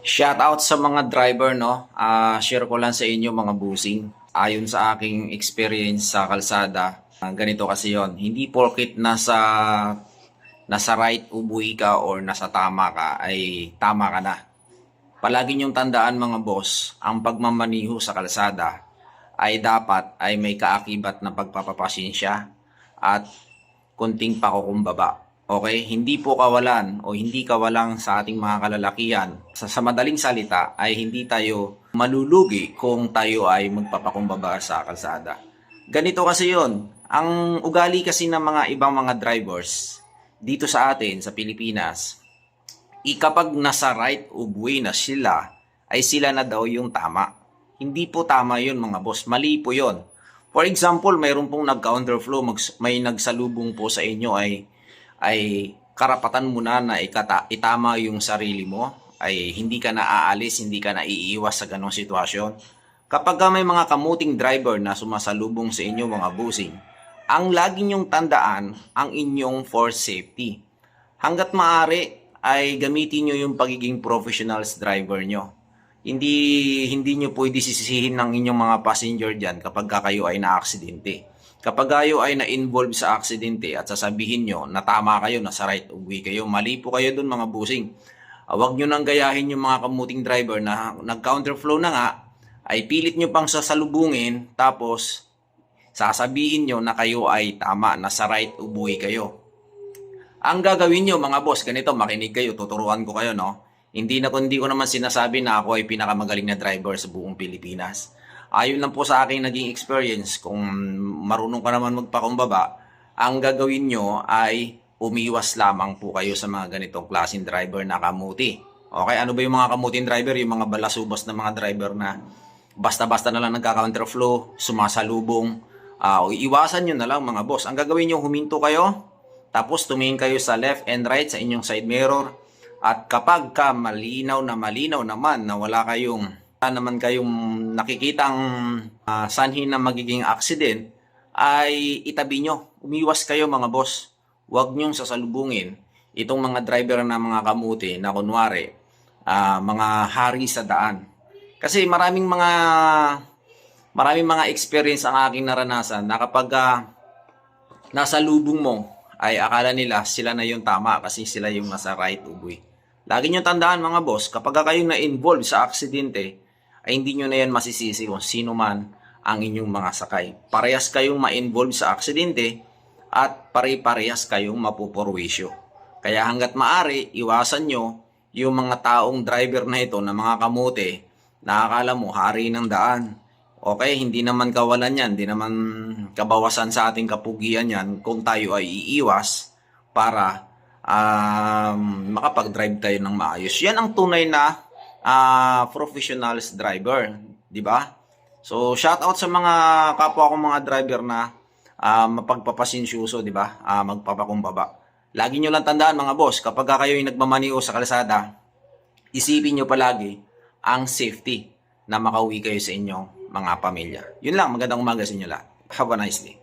Shoutout sa mga driver, no? Share ko lang sa inyo mga busing. Ayon sa aking experience sa kalsada, ganito kasi yon. Hindi porket nasa right ubuwi ka or nasa tama ka ay tama ka na. Palagi niyong tandaan mga boss, ang pagmamaniho sa kalsada ay dapat ay may kaakibat na pagpapapasensya at konting pakukumbaba. Okay? Hindi po kawalan o hindi kawalang sa ating mga kalalakihan. Sa madaling salita ay hindi tayo malulugi kung tayo ay magpapakumbaba sa kalsada. Ganito kasi yon. Ang ugali kasi ng mga ibang mga drivers dito sa atin, sa Pilipinas, kapag nasa right of way na sila, ay sila na daw yung tama. Hindi po tama yun mga boss. Mali po yun. For example, mayroon pong nag-counterflow, may nagsalubong po sa inyo ay karapatan mo na itama yung sarili mo, ay hindi ka na aalis, hindi ka na iiwas sa ganong sitwasyon. Kapag may mga kamuting driver na sumasalubong sa inyo mga busing, ang lagi nyong tandaan ang inyong for safety. Hanggat maaari ay gamitin nyo yung pagiging professionals driver nyo. Hindi nyo pwede sisisihin ng inyong mga passenger dyan kapag kayo ay na-aksidente. Kapag kayo ay na-involve sa aksidente at sasabihin nyo na tama kayo, nasa right of way kayo, mali po kayo dun mga busing. Huwag nyo nang gayahin yung mga kamuting driver na nag-counterflow na nga, ay pilit nyo pang sasalubungin, tapos sasabihin nyo na kayo ay tama, nasa right of way kayo. Ang gagawin nyo mga boss, ganito, makinig kayo, tuturuan ko kayo, no? Hindi ko naman sinasabi na ako ay pinakamagaling na driver sa buong Pilipinas. Ayon lang po sa aking naging experience, kung marunong ka naman magpakumbaba, ang gagawin nyo ay umiwas lamang po kayo sa mga ganitong klaseng driver na kamuti. Okay, ano ba yung mga kamuting driver? Yung mga balasubas na mga driver na basta-basta na lang nagka-counterflow, sumasalubong. Iwasan nyo na lang mga boss. Ang gagawin nyo, huminto kayo, tapos tumingin kayo sa left and right sa inyong side mirror. At kapag malinaw naman na wala kayong nakikitang sanhi na magiging accident, ay itabi nyo. Umiwas kayo mga boss. Huwag nyong sasalubungin itong mga driver na mga kamuti na kunwari mga hari sa daan. Kasi maraming mga experience ang aking naranasan na kapag nasa lubong mo ay akala nila sila na yung tama kasi sila yung nasa right of way. Lagi nyo tandaan mga boss, kapag kayo na-involve sa aksidente, ay hindi nyo na yan masisisi kung sino man ang inyong mga sakay. Parehas kayong ma-involve sa aksidente at pare-parehas kayong mapupurwisyo. Kaya hanggat maari, iwasan nyo yung mga taong driver na ito na mga kamote na akala mo hari ng daan. Okay, hindi naman kawalan yan, hindi naman kabawasan sa ating kapugian yan kung tayo ay iiwas para makapag-drive tayo ng maayos. Yan ang tunay na professionals driver, di ba? So, shout out sa mga kapwa kong mga driver na mapagpapasinsyuso, di ba? Magpapakumbaba. Lagi nyo lang tandaan mga boss, kapag kayo yung nagmamaniho sa kalsada, isipin nyo palagi ang safety na makauwi kayo sa inyong mga pamilya. Yun lang, magandang umaga sa inyo lahat. Have a nice day.